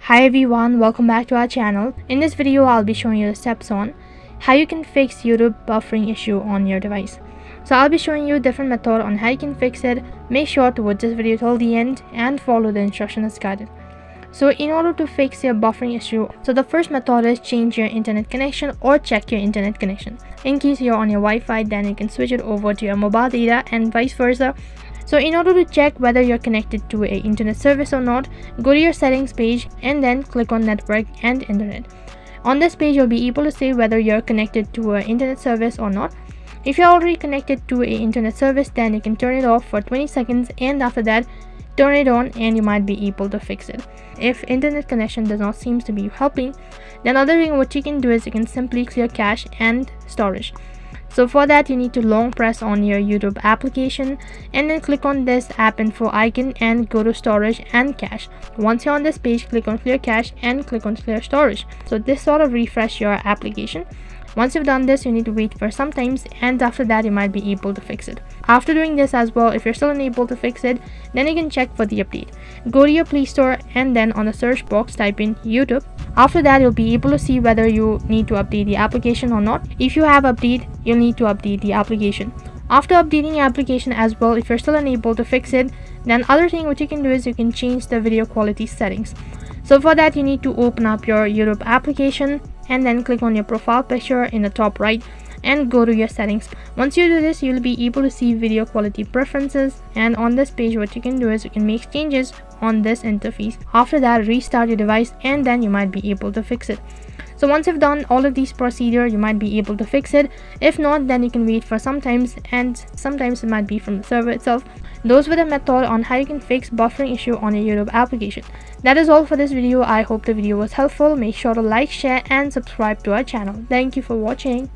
Hi everyone, welcome back to our channel. In this video, I'll be showing you the steps on how you can fix YouTube buffering issue on your device. So I'll be showing you different method on how you can fix it. Make sure to watch this video till the end and follow the instructions as guided. So in order to fix your buffering issue, so the first method is change your internet connection or check your internet connection. In case you're on your Wi-Fi, then you can switch it over to your mobile data and vice versa. So in order to check whether you're connected to a internet service or not, go to your settings page and then click on network and internet. On this page, you'll be able to see whether you're connected to an internet service or not. If you're already connected to a internet service, then you can turn it off for 20 seconds and after that turn it on and you might be able to fix it. If internet connection does not seem to be helping, then other thing what you can do is you can simply clear cache and storage. So for that, you need to long press on your YouTube application and then click on this app info icon and go to storage and cache. Once you're on this page, click on clear cache and click on clear storage. So this sort of refresh your application. Once you've done this, you need to wait for some times and after that you might be able to fix it. After doing this as well, if you're still unable to fix it, then you can check for the update. Go to your Play Store and then on the search box type in YouTube. After that, you'll be able to see whether you need to update the application or not. If you have update, you'll need to update the application. After updating your application as well, if you're still unable to fix it, then other thing what you can do is you can change the video quality settings. So for that, you need to open up your YouTube application and then click on your profile picture in the top right and go to your settings. Once you do this, you'll be able to see video quality preferences, and on this page what you can do is you can make changes on this interface. After that, restart your device and then you might be able to fix it. So once you've done all of these procedures, you might be able to fix it. If not, then you can wait for some times, and sometimes it might be from the server itself. Those were the method on how you can fix buffering issue on your YouTube application. That is all for this video. I hope the video was helpful. Make sure to like, share and subscribe to our channel. Thank you for watching.